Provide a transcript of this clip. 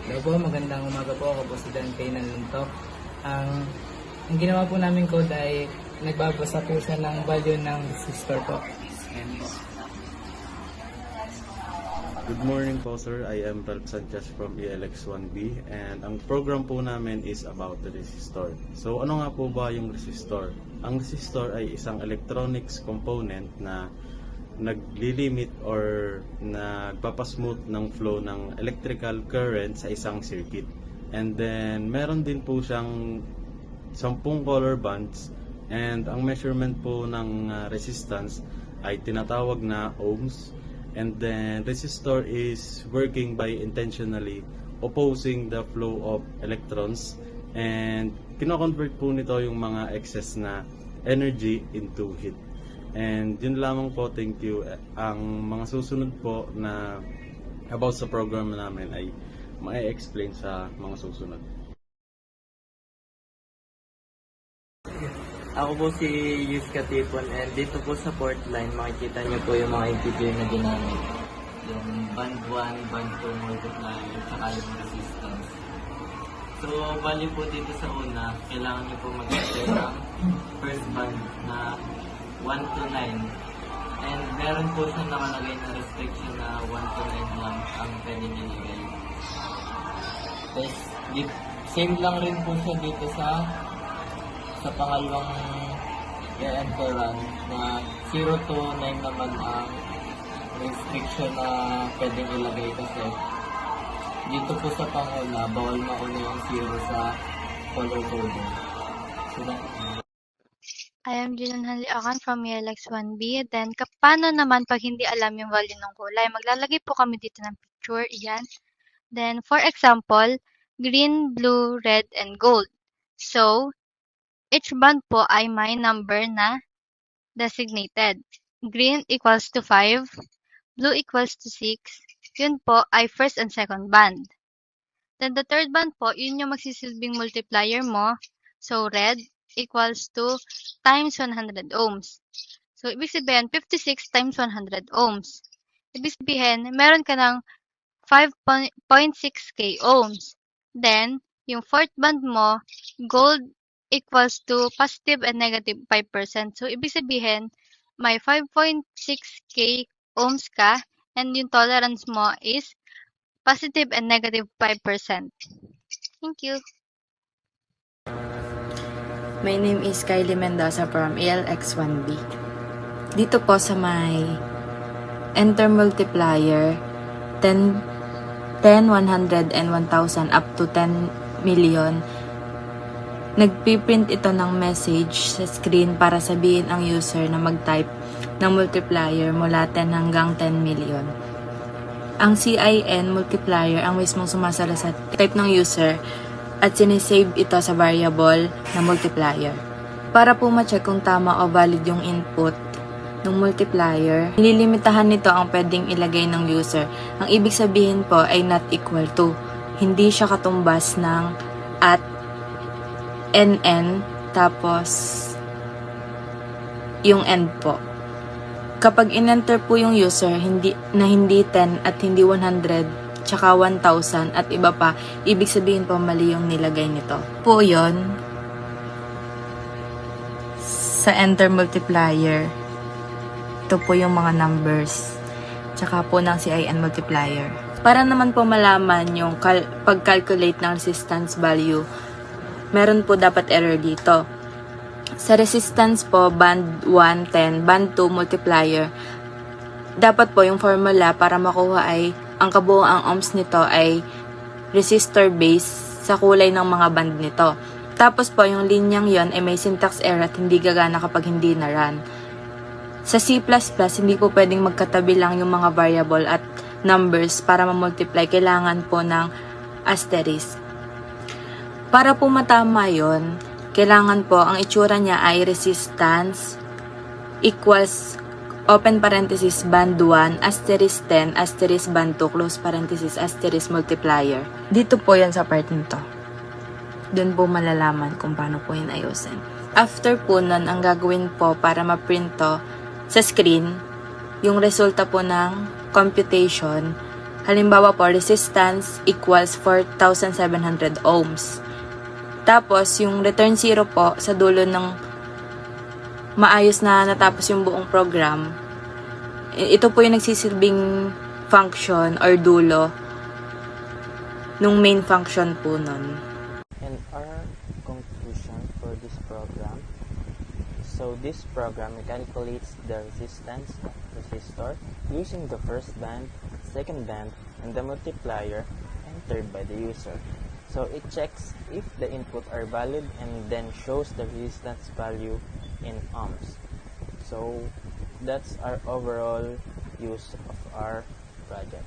Hello po, magandang umaga po. Ako po si Dan Kay Nanluntok. Ang ginawa po namin code ay nagbabasa po siya ng value ng resistor po. Ayan po. Good morning po sir, I am Ralph Sanchez from ELX1B and ang program po namin is about the resistor. So ano nga po ba yung resistor? Ang resistor ay isang electronics component na naglilimit or nagpapasmooth ng flow ng electrical current sa isang circuit. And then meron din po siyang 10 color bands and ang measurement po ng resistance ay tinatawag na ohms. And then resistor is working by intentionally opposing the flow of electrons and kino-convert po nito yung mga excess na energy into heat. And yun lamang po, thank you. Ang mga susunod po na about sa program namin ay ma-explain sa mga susunod. Ako po si Yus Katipon and dito po sa port line makikita niyo po yung mga integer na ginamit. Yung band 1, band 2 multiplier, saka yung resistance. So, bali po dito sa una, kailangan niyo po mag-apply ng first band na 1 to 9. And meron po siyang nakalagay na restriction na 1 to 9 lang ang pwede nilagay. Tapos, same lang rin po siya dito sa pangalawang i-enteran na 0 to 9 naman ang restriction na pwedeng ilagay kasi dito po sa panguna, bawal mauna yung 0 sa color coding. So, I am Jinan Hanliakan from ELX1B. Then, paano naman pag hindi alam yung value ng kulay? Maglalagay po kami dito ng picture. Iyan. Then, for example, green, blue, red, and gold. So, each band po ay may number na designated. Green equals to 5, blue equals to 6. Yun po ay first and second band. Then the third band po, yun yung magsisilbing multiplier mo. So red equals to times 100 ohms. So ibig sabihin, 56 times 100 ohms. Ibig sabihin, meron ka ng 5.6k ohms. Then, yung fourth band mo, gold equals to positive and negative 5%. So, ibig sabihin, may 5.6k ohms ka and yung tolerance mo is positive and negative 5%. Thank you. My name is Kylie Mendoza from ELX1B. Dito po sa may enter multiplier 10, 100, and 1,000 up to 10 million. Nagpiprint ito ng message sa screen para sabihin ang user na mag-type ng multiplier mula 10 hanggang 10 million. Ang CIN multiplier ang mismong sumasala sa type ng user at sinisave ito sa variable na multiplier. Para po ma-check kung tama o valid yung input ng multiplier, nililimitahan nito ang pwedeng ilagay ng user. Ang ibig sabihin po ay not equal to. Hindi siya katumbas ng at NN, tapos yung end po. Kapag in-enter po yung user, hindi 10 at hindi 100, tsaka 1,000 at iba pa, ibig sabihin po mali yung nilagay nito. Po yon sa enter multiplier. Ito po yung mga numbers. Tsaka po ng CIN multiplier. Para naman po malaman yung pag-calculate ng resistance value, meron po dapat error dito. Sa resistance po, band 1, 10, band 2, multiplier, dapat po yung formula para makuha ay, ang kabuoang ohms nito ay resistor base sa kulay ng mga band nito. Tapos po, yung linyang yon ay may syntax error at hindi gagana kapag hindi na-run. Sa C++, hindi po pwedeng magkatabi lang yung mga variable at numbers para ma-multiply. Kailangan po ng asterisk. Para po matama yon, kailangan po ang itsura niya ay resistance equals open parenthesis band 1 asterisk 10 asterisk band 2 close parenthesis asterisk multiplier. Dito po yan sa part nito. Doon po malalaman kung paano po yun ayusin. After po nun, ang gagawin po para ma-print to sa screen, yung resulta po ng computation Halimbawa po, resistance equals 4,700 ohms. Tapos, yung return zero po, sa dulo ng maayos na natapos yung buong program, ito po yung nagsisilbing function or dulo nung main function po nun. And our conclusion for this program. So this program calculates the resistance of resistor using the first band, second band, and the multiplier entered by the user. So it checks if the input are valid and then shows the resistance value in ohms. So that's our overall use of our project.